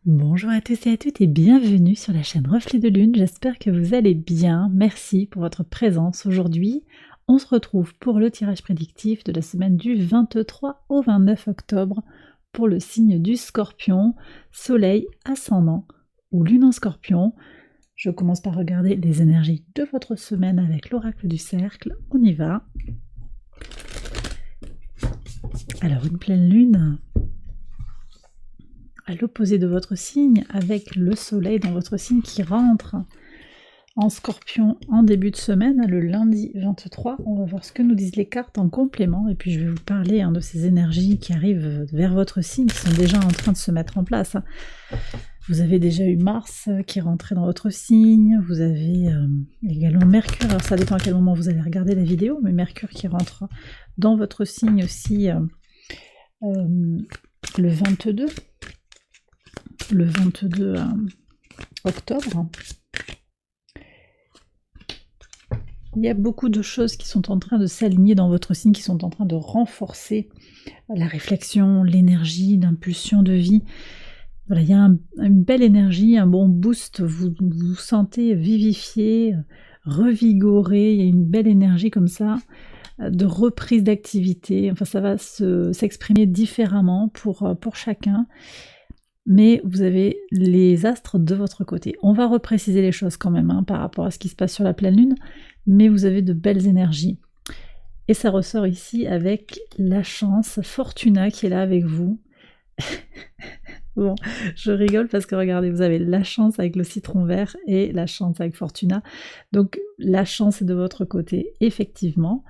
Bonjour à tous et à toutes et bienvenue sur la chaîne Reflet de Lune, j'espère que vous allez bien, merci pour votre présence aujourd'hui. On se retrouve pour le tirage prédictif de la semaine du 23 au 29 octobre pour le signe du Scorpion, Soleil, Ascendant ou Lune en Scorpion. Je commence par regarder les énergies de votre semaine avec l'oracle du cercle, on y va. Alors une pleine lune à l'opposé de votre signe, avec le soleil dans votre signe qui rentre en Scorpion en début de semaine, le lundi 23. On va voir ce que nous disent les cartes en complément, et puis je vais vous parler de ces énergies qui arrivent vers votre signe, qui sont déjà en train de se mettre en place. Vous avez déjà eu Mars qui est rentré dans votre signe, vous avez également Mercure, alors ça dépend à quel moment vous allez regarder la vidéo, mais Mercure qui rentre dans votre signe aussi le 22 octobre. Il y a beaucoup de choses qui sont en train de s'aligner dans votre signe, qui sont en train de renforcer la réflexion, l'énergie, l'impulsion de vie. Voilà, il y a une belle énergie, un bon boost, vous vous sentez vivifié, revigoré, il y a une belle énergie comme ça, de reprise d'activité. Enfin, ça va s'exprimer différemment pour chacun. Mais vous avez les astres de votre côté. On va repréciser les choses quand même par rapport à ce qui se passe sur la pleine lune, mais vous avez de belles énergies. Et ça ressort ici avec la chance, Fortuna qui est là avec vous. Bon, je rigole parce que regardez, vous avez la chance avec le citron vert et la chance avec Fortuna. Donc la chance est de votre côté, effectivement.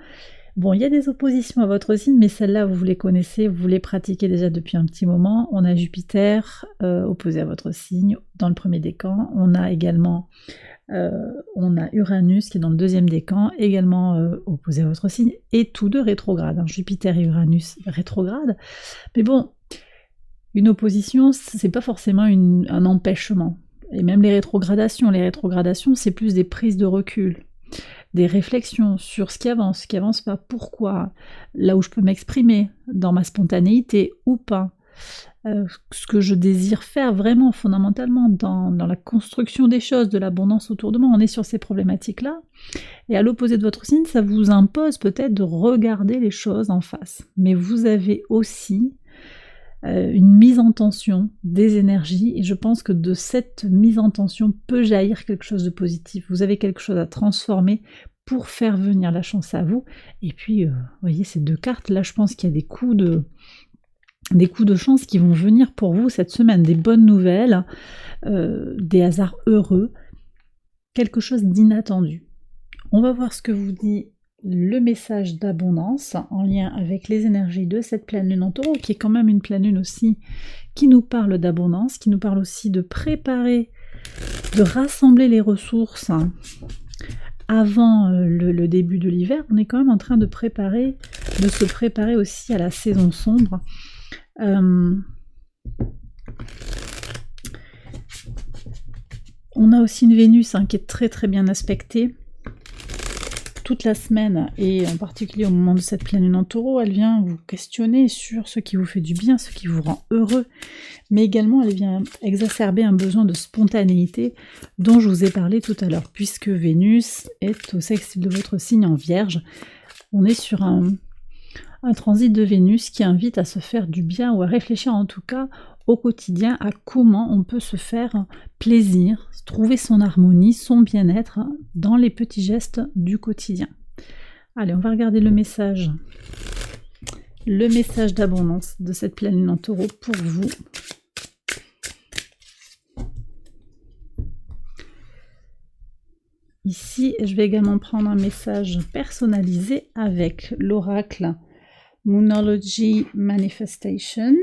Bon, il y a des oppositions à votre signe, mais celles-là, vous les connaissez, vous les pratiquez déjà depuis un petit moment. On a Jupiter opposé à votre signe dans le premier décan. On a également Uranus qui est dans le deuxième décan, également opposé à votre signe, et tous deux rétrogrades. Jupiter et Uranus rétrogrades. Mais bon, une opposition, c'est pas forcément un empêchement. Et même les rétrogradations, c'est plus des prises de recul, des réflexions sur ce qui avance pas, pourquoi, là où je peux m'exprimer, dans ma spontanéité ou pas, ce que je désire faire vraiment fondamentalement dans la construction des choses, de l'abondance autour de moi. On est sur ces problématiques-là, et à l'opposé de votre signe, ça vous impose peut-être de regarder les choses en face. Mais vous avez aussi une mise en tension des énergies, et je pense que de cette mise en tension peut jaillir quelque chose de positif. Vous avez quelque chose à transformer pour faire venir la chance à vous. Et puis, vous voyez ces deux cartes, là je pense qu'il y a des coups de chance qui vont venir pour vous cette semaine, des bonnes nouvelles, des hasards heureux, quelque chose d'inattendu. On va voir ce que vous dit le message d'abondance en lien avec les énergies de cette pleine lune en taureau, qui est quand même une pleine lune aussi qui nous parle d'abondance, qui nous parle aussi de préparer, de rassembler les ressources avant le début de l'hiver. On est quand même en train de se préparer aussi à la saison sombre. On a aussi une Vénus qui est très très bien aspectée toute la semaine, et en particulier au moment de cette pleine lune en taureau. Elle vient vous questionner sur ce qui vous fait du bien, ce qui vous rend heureux, mais également elle vient exacerber un besoin de spontanéité dont je vous ai parlé tout à l'heure, puisque Vénus est au sextile de votre signe en Vierge. On est sur un transit de Vénus qui invite à se faire du bien, ou à réfléchir en tout cas au quotidien à comment on peut se faire plaisir, trouver son harmonie, son bien-être dans les petits gestes du quotidien. Allez, on va regarder le message d'abondance de cette pleine lune en taureau pour vous. Ici, je vais également prendre un message personnalisé avec l'oracle Moonology Manifestation.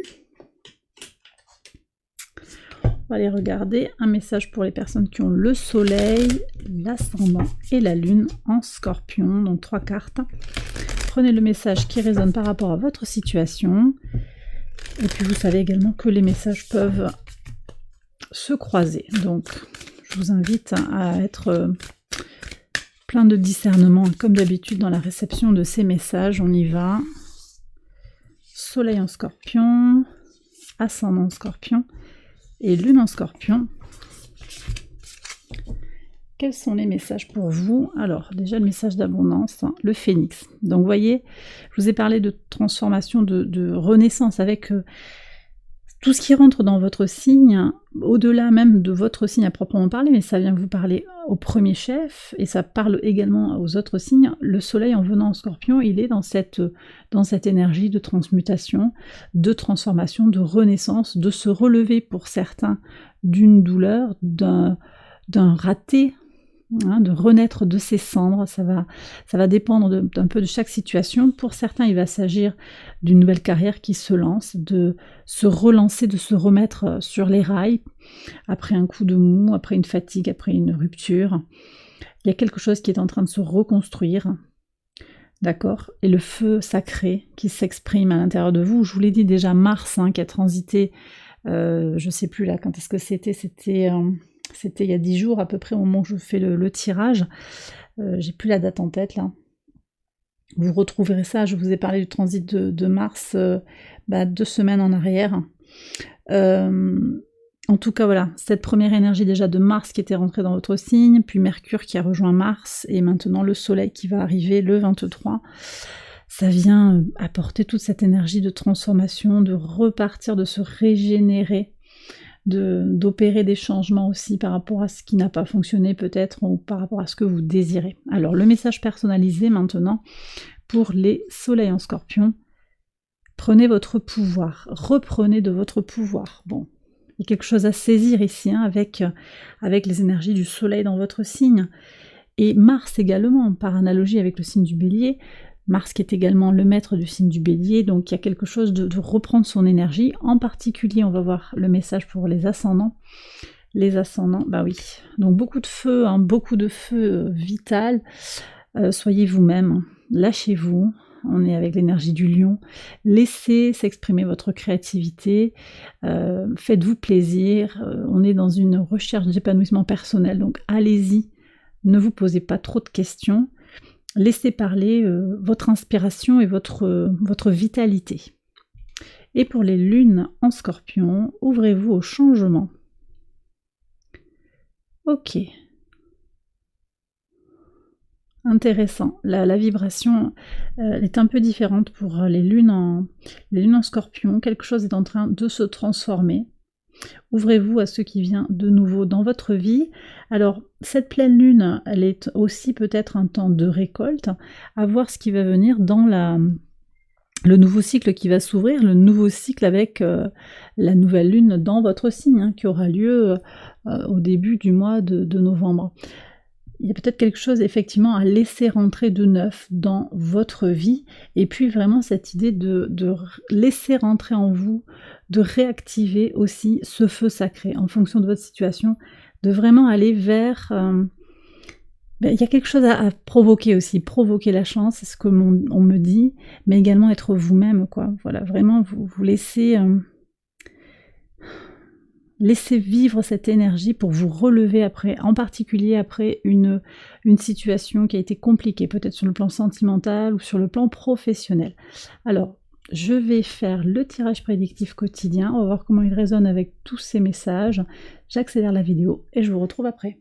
On va aller regarder un message pour les personnes qui ont le soleil, l'ascendant et la lune en Scorpion, donc 3 cartes. Prenez le message qui résonne par rapport à votre situation, et puis vous savez également que les messages peuvent se croiser, donc je vous invite à être plein de discernement comme d'habitude dans la réception de ces messages. On y va. Soleil en Scorpion, ascendant en Scorpion et Lune en Scorpion. Quels sont les messages pour vous? Alors, déjà le message d'abondance, hein, le phénix. Donc, vous voyez, je vous ai parlé de transformation, de renaissance avec tout ce qui rentre dans votre signe, au-delà même de votre signe à proprement parler, mais ça vient vous parler au premier chef, et ça parle également aux autres signes. Le soleil, en venant en Scorpion, il est dans cette énergie de transmutation, de transformation, de renaissance, de se relever pour certains d'une douleur, d'un raté, hein, de renaître de ses cendres. Ça va dépendre d'un peu de chaque situation. Pour certains, il va s'agir d'une nouvelle carrière qui se lance, de se relancer, de se remettre sur les rails, après un coup de mou, après une fatigue, après une rupture. Il y a quelque chose qui est en train de se reconstruire, d'accord? Et le feu sacré qui s'exprime à l'intérieur de vous. Je vous l'ai dit déjà, Mars, hein, qui a transité, je ne sais plus là, quand est-ce que c'était il y a 10 jours à peu près au moment où je fais le tirage. J'ai plus la date en tête là. Vous retrouverez ça, je vous ai parlé du transit de Mars 2 semaines en arrière. En tout cas voilà, cette première énergie déjà de Mars qui était rentrée dans votre signe, puis Mercure qui a rejoint Mars, et maintenant le Soleil qui va arriver le 23. Ça vient apporter toute cette énergie de transformation, de repartir, de se régénérer, d'opérer des changements aussi par rapport à ce qui n'a pas fonctionné peut-être, ou par rapport à ce que vous désirez. Alors le message personnalisé maintenant pour les soleils en Scorpion: prenez votre pouvoir, reprenez de votre pouvoir. Bon, il y a quelque chose à saisir ici, hein, avec les énergies du soleil dans votre signe, et Mars également, par analogie avec le signe du Bélier. Mars qui est également le maître du signe du Bélier, donc il y a quelque chose de reprendre son énergie. En particulier, on va voir le message pour les ascendants. Les ascendants, bah oui, donc beaucoup de feu, hein, beaucoup de feu vital. Soyez vous-même, lâchez-vous. On est avec l'énergie du lion. Laissez s'exprimer votre créativité. Faites-vous plaisir. On est dans une recherche d'épanouissement personnel, donc allez-y. Ne vous posez pas trop de questions. Laissez parler votre inspiration et votre vitalité. Et pour les lunes en Scorpion, ouvrez-vous au changement. Ok. Intéressant. La vibration est un peu différente pour les lunes en Scorpion. Quelque chose est en train de se transformer. Ouvrez-vous à ce qui vient de nouveau dans votre vie. Alors, cette pleine lune, elle est aussi peut-être un temps de récolte, à voir ce qui va venir dans le nouveau cycle qui va s'ouvrir, le nouveau cycle avec la nouvelle lune dans votre signe, hein, qui aura lieu au début du mois de novembre. Il y a peut-être quelque chose effectivement à laisser rentrer de neuf dans votre vie, et puis vraiment cette idée de laisser rentrer en vous, de réactiver aussi ce feu sacré en fonction de votre situation, de vraiment aller vers... il y a quelque chose à provoquer aussi, provoquer la chance, c'est ce que on me dit, mais également être vous-même, quoi. Voilà, vraiment vous laisser... Laissez vivre cette énergie pour vous relever après, en particulier après une situation qui a été compliquée, peut-être sur le plan sentimental ou sur le plan professionnel. Alors, je vais faire le tirage prédictif quotidien, on va voir comment il résonne avec tous ces messages. J'accélère la vidéo et je vous retrouve après.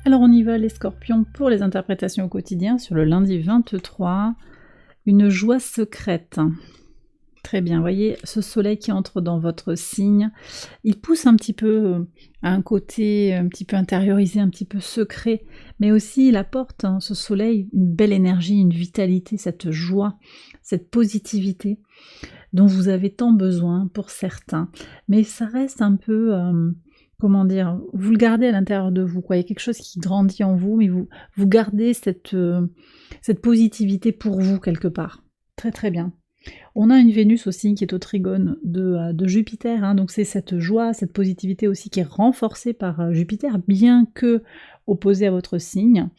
Alors on y va les scorpions pour les interprétations au quotidien sur le lundi 23. Une joie secrète. Très bien, voyez ce soleil qui entre dans votre signe, il pousse un petit peu à un côté un petit peu intériorisé, un petit peu secret, mais aussi il apporte, hein, ce soleil, une belle énergie, une vitalité, cette joie, cette positivité dont vous avez tant besoin pour certains. Mais ça reste un peu... comment dire, vous le gardez à l'intérieur de vous, quoi. Il y a quelque chose qui grandit en vous, mais vous gardez cette positivité pour vous quelque part. Très très bien. On a une Vénus aussi qui est au trigone de Jupiter, hein, donc c'est cette joie, cette positivité aussi qui est renforcée par Jupiter, bien que opposée à votre signe.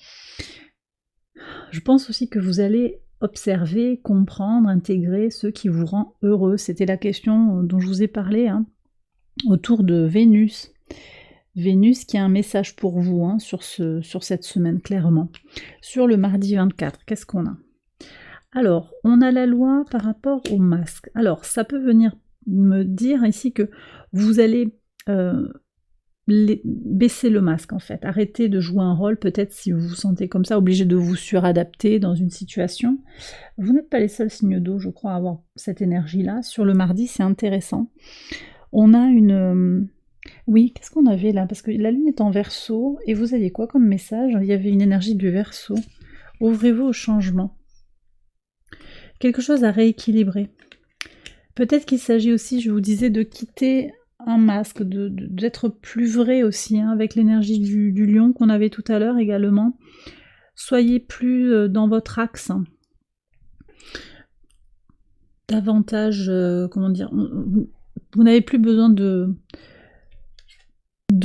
Je pense aussi que vous allez observer, comprendre, intégrer ce qui vous rend heureux. C'était la question dont je vous ai parlé, hein, autour de Vénus. Vénus qui a un message pour vous, hein, sur cette semaine, clairement. Sur le mardi 24, qu'est-ce qu'on a? Alors, on a la loi par rapport au masque. Alors, ça peut venir me dire ici que vous allez baisser le masque, en fait. Arrêtez de jouer un rôle, peut-être si vous vous sentez comme ça, obligé de vous suradapter dans une situation. Vous n'êtes pas les seuls signes d'eau, je crois, à avoir cette énergie-là. Sur le mardi, c'est intéressant. On a une... Oui, qu'est-ce qu'on avait là? Parce que la lune est en Verseau, et vous aviez quoi comme message? Il y avait une énergie du Verseau. Ouvrez-vous au changement. Quelque chose à rééquilibrer. Peut-être qu'il s'agit aussi, je vous disais, de quitter un masque, d'être plus vrai aussi, hein, avec l'énergie du lion qu'on avait tout à l'heure également. Soyez plus dans votre axe. Davantage, comment dire, vous n'avez plus besoin de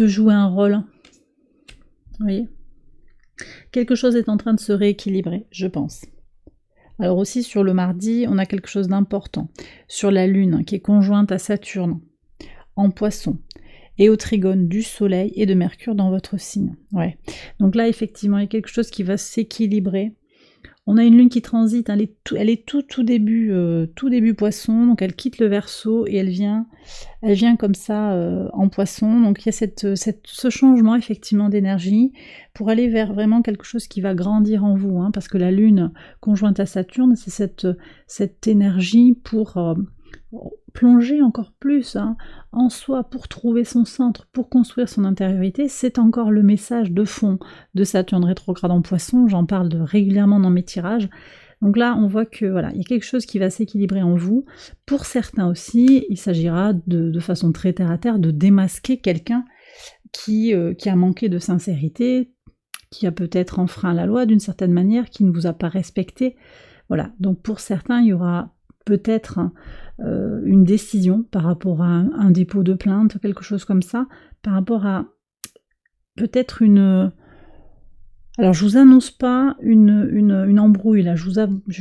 jouer un rôle. Vous voyez? Quelque chose est en train de se rééquilibrer, je pense. Alors aussi sur le mardi, on a quelque chose d'important. Sur la Lune, qui est conjointe à Saturne, en Poisson, et au trigone du Soleil et de Mercure dans votre signe. Ouais. Donc là, effectivement, il y a quelque chose qui va s'équilibrer. On a une Lune qui transite, elle est tout début Poisson, donc elle quitte le Verseau et elle vient comme ça en Poisson. Donc il y a ce changement effectivement d'énergie pour aller vers vraiment quelque chose qui va grandir en vous, hein, parce que la Lune conjointe à Saturne, c'est cette énergie pour plonger encore plus, hein, en soi, pour trouver son centre, pour construire son intériorité. C'est encore le message de fond de Saturne rétrograde en Poisson, j'en parle régulièrement dans mes tirages. Donc là, on voit que voilà, il y a quelque chose qui va s'équilibrer en vous. Pour certains aussi, il s'agira de façon très terre-à-terre de démasquer quelqu'un qui a manqué de sincérité, qui a peut-être enfreint la loi d'une certaine manière, qui ne vous a pas respecté. Voilà, donc pour certains, il y aura peut-être une décision par rapport à un dépôt de plainte, quelque chose comme ça, par rapport à peut-être une... Alors je vous annonce pas une embrouille là, je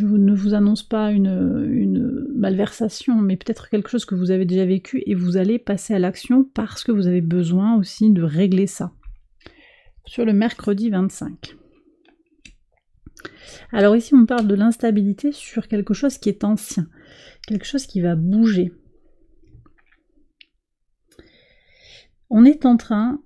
ne vous annonce pas une malversation, mais peut-être quelque chose que vous avez déjà vécu et vous allez passer à l'action parce que vous avez besoin aussi de régler ça. Sur le mercredi 25. Alors ici on parle de l'instabilité sur quelque chose qui est ancien, quelque chose qui va bouger. On est en train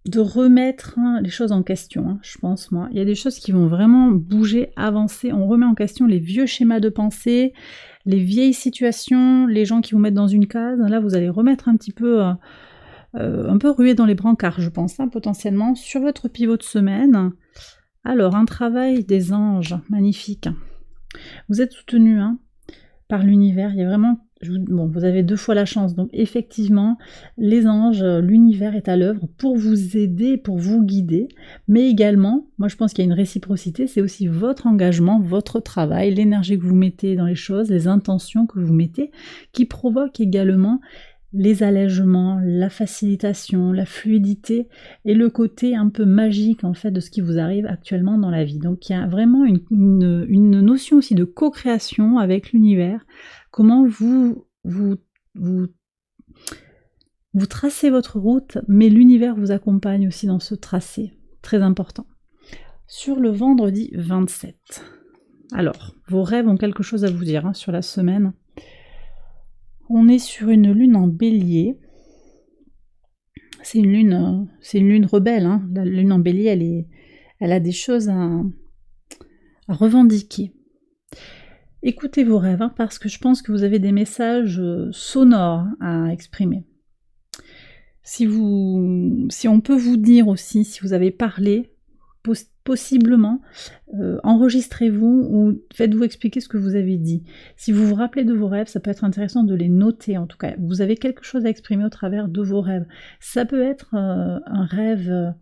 de remettre les choses en question, hein, je pense moi. Il y a des choses qui vont vraiment bouger, avancer. On remet en question les vieux schémas de pensée, les vieilles situations, les gens qui vous mettent dans une case. Là, vous allez remettre un petit peu, rué dans les brancards, je pense, hein, potentiellement, sur votre pivot de semaine. Alors, un travail des anges, magnifique. Vous êtes soutenu, hein, par l'univers. Il y a vraiment... Bon, vous avez 2 fois la chance, donc effectivement, les anges, l'univers est à l'œuvre pour vous aider, pour vous guider, mais également, moi je pense qu'il y a une réciprocité, c'est aussi votre engagement, votre travail, l'énergie que vous mettez dans les choses, les intentions que vous mettez, qui provoquent également les allègements, la facilitation, la fluidité et le côté un peu magique en fait de ce qui vous arrive actuellement dans la vie. Donc il y a vraiment une notion aussi de co-création avec l'univers. Comment vous tracez votre route, mais l'univers vous accompagne aussi dans ce tracé. Très important. Sur le vendredi 27. Alors, vos rêves ont quelque chose à vous dire, hein, sur la semaine. On est sur une lune en bélier. C'est une lune rebelle, hein. La lune en bélier, elle a des choses à revendiquer. Écoutez vos rêves, hein, parce que je pense que vous avez des messages sonores à exprimer. Si on peut vous dire aussi, si vous avez parlé, possiblement, enregistrez-vous ou faites-vous expliquer ce que vous avez dit. Si vous vous rappelez de vos rêves, ça peut être intéressant de les noter en tout cas. Vous avez quelque chose à exprimer au travers de vos rêves. Ça peut être un rêve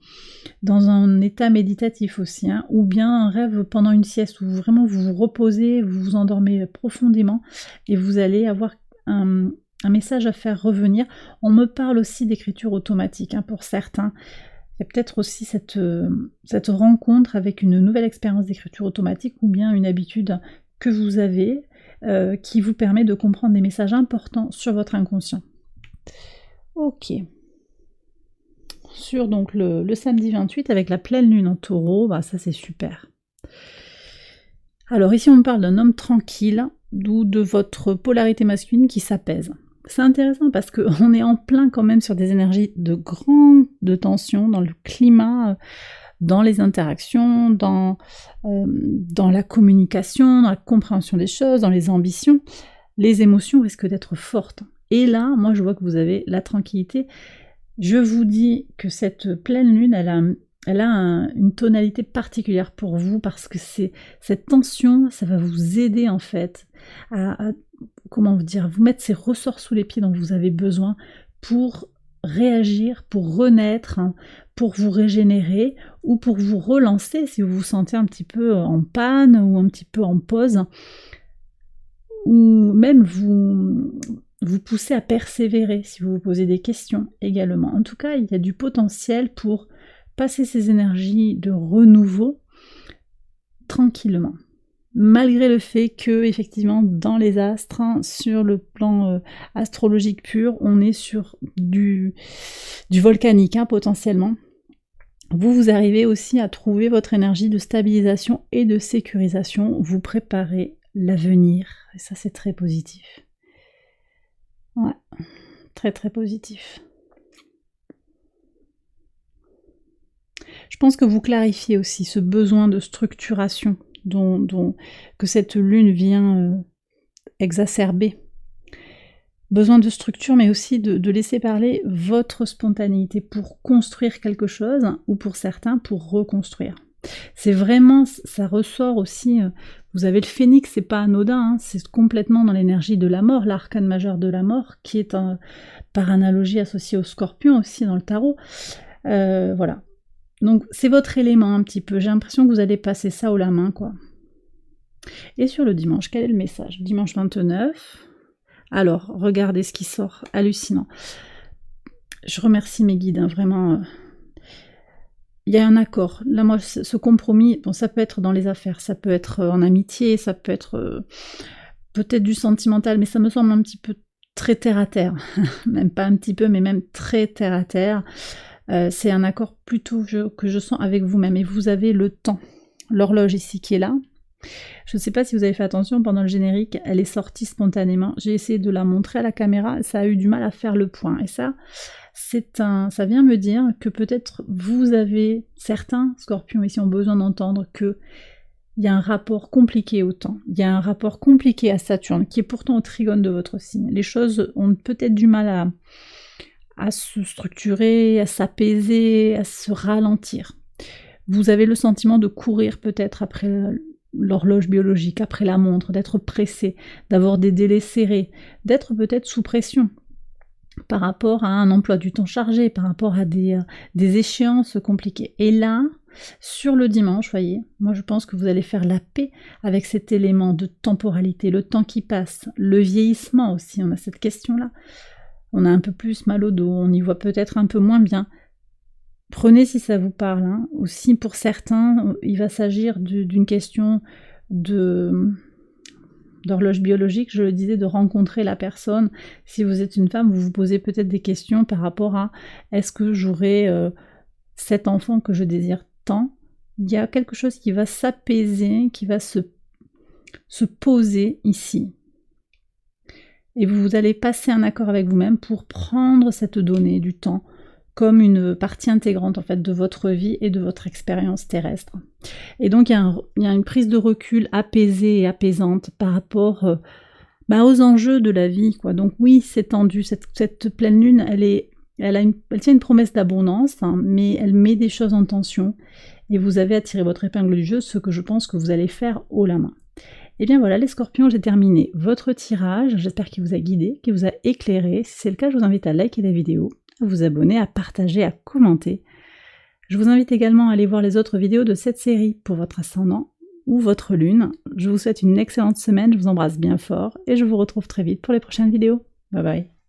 dans un état méditatif aussi, hein, ou bien un rêve pendant une sieste où vraiment vous vous reposez, vous vous endormez profondément et vous allez avoir un message à faire revenir. On me parle aussi d'écriture automatique, hein, pour certains. Il y a peut-être aussi cette rencontre avec une nouvelle expérience d'écriture automatique ou bien une habitude que vous avez qui vous permet de comprendre des messages importants sur votre inconscient. Ok. Sur donc le samedi 28 avec la pleine lune en taureau, bah ça c'est super. Alors ici on me parle d'un homme tranquille, d'où de votre polarité masculine qui s'apaise. C'est intéressant parce qu'on est en plein quand même sur des énergies de grande tension dans le climat, dans les interactions, dans la communication, dans la compréhension des choses, dans les ambitions. Les émotions risquent d'être fortes. Et là, moi je vois que vous avez la tranquillité. Je vous dis que cette pleine lune, elle a une tonalité particulière pour vous parce que cette tension, ça va vous aider en fait à comment vous dire, vous mettre ces ressorts sous les pieds dont vous avez besoin pour réagir, pour renaître, hein, pour vous régénérer ou pour vous relancer si vous vous sentez un petit peu en panne ou un petit peu en pause, ou même vous pousser à persévérer si vous vous posez des questions également. En tout cas, il y a du potentiel pour passer ces énergies de renouveau tranquillement. Malgré le fait que, effectivement, dans les astres, hein, sur le plan astrologique pur, on est sur du volcanique, hein, potentiellement. Vous arrivez aussi à trouver votre énergie de stabilisation et de sécurisation. Vous préparez l'avenir. Et ça, c'est très positif. Ouais, très très positif. Je pense que vous clarifiez aussi ce besoin de structuration que cette lune vient exacerber. Besoin de structure, mais aussi de laisser parler votre spontanéité pour construire quelque chose, ou pour certains, pour reconstruire. C'est vraiment, ça ressort aussi, vous avez le phénix, c'est pas anodin, hein, c'est complètement dans l'énergie de la mort, l'arcane majeur de la mort, qui est par analogie associé au scorpion aussi dans le tarot. Voilà. Donc c'est votre élément un petit peu, j'ai l'impression que vous allez passer ça haut la main, quoi. Et sur le dimanche, quel est le message? Dimanche 29. Alors, regardez ce qui sort, hallucinant. Je remercie mes guides, hein, vraiment. Il y a un accord. Là, moi, ce compromis, bon, ça peut être dans les affaires, ça peut être en amitié, ça peut être peut-être du sentimental, mais ça me semble un petit peu très terre-à-terre. Même pas un petit peu, mais même très terre-à-terre. C'est un accord plutôt que je sens avec vous-même. Et vous avez le temps. L'horloge ici qui est là. Je ne sais pas si vous avez fait attention, pendant le générique, elle est sortie spontanément. J'ai essayé de la montrer à la caméra, ça a eu du mal à faire le point. Et ça, ça vient me dire que peut-être vous avez, certains scorpions ici ont besoin d'entendre que il y a un rapport compliqué au temps, il y a un rapport compliqué à Saturne, qui est pourtant au trigone de votre signe. Les choses ont peut-être du mal à se structurer, à s'apaiser, à se ralentir. Vous avez le sentiment de courir peut-être après l'horloge biologique, après la montre, d'être pressé, d'avoir des délais serrés, d'être peut-être sous pression par rapport à un emploi du temps chargé, par rapport à des échéances compliquées. Et là, sur le dimanche, voyez, moi je pense que vous allez faire la paix avec cet élément de temporalité, le temps qui passe, le vieillissement aussi, on a cette question-là. On a un peu plus mal au dos, on y voit peut-être un peu moins bien. Prenez si ça vous parle, hein. Aussi pour certains, il va s'agir d'une question d'horloge biologique, je le disais, de rencontrer la personne. Si vous êtes une femme, vous vous posez peut-être des questions par rapport à est-ce que j'aurai cet enfant que je désire tant. Il y a quelque chose qui va s'apaiser, qui va se poser ici. Et vous allez passer un accord avec vous-même pour prendre cette donnée du temps comme une partie intégrante en fait de votre vie et de votre expérience terrestre. Et donc il y a une prise de recul apaisée et apaisante par rapport aux enjeux de la vie, quoi. Donc oui, c'est tendu, cette pleine lune, elle tient une promesse d'abondance, hein, mais elle met des choses en tension, et vous avez à tirer votre épingle du jeu, ce que je pense que vous allez faire haut la main. Et bien voilà les scorpions, j'ai terminé votre tirage, j'espère qu'il vous a guidé, qu'il vous a éclairé. Si c'est le cas, je vous invite à liker la vidéo, à vous abonner, à partager, à commenter. Je vous invite également à aller voir les autres vidéos de cette série pour votre ascendant ou votre lune. Je vous souhaite une excellente semaine, je vous embrasse bien fort et je vous retrouve très vite pour les prochaines vidéos. Bye bye.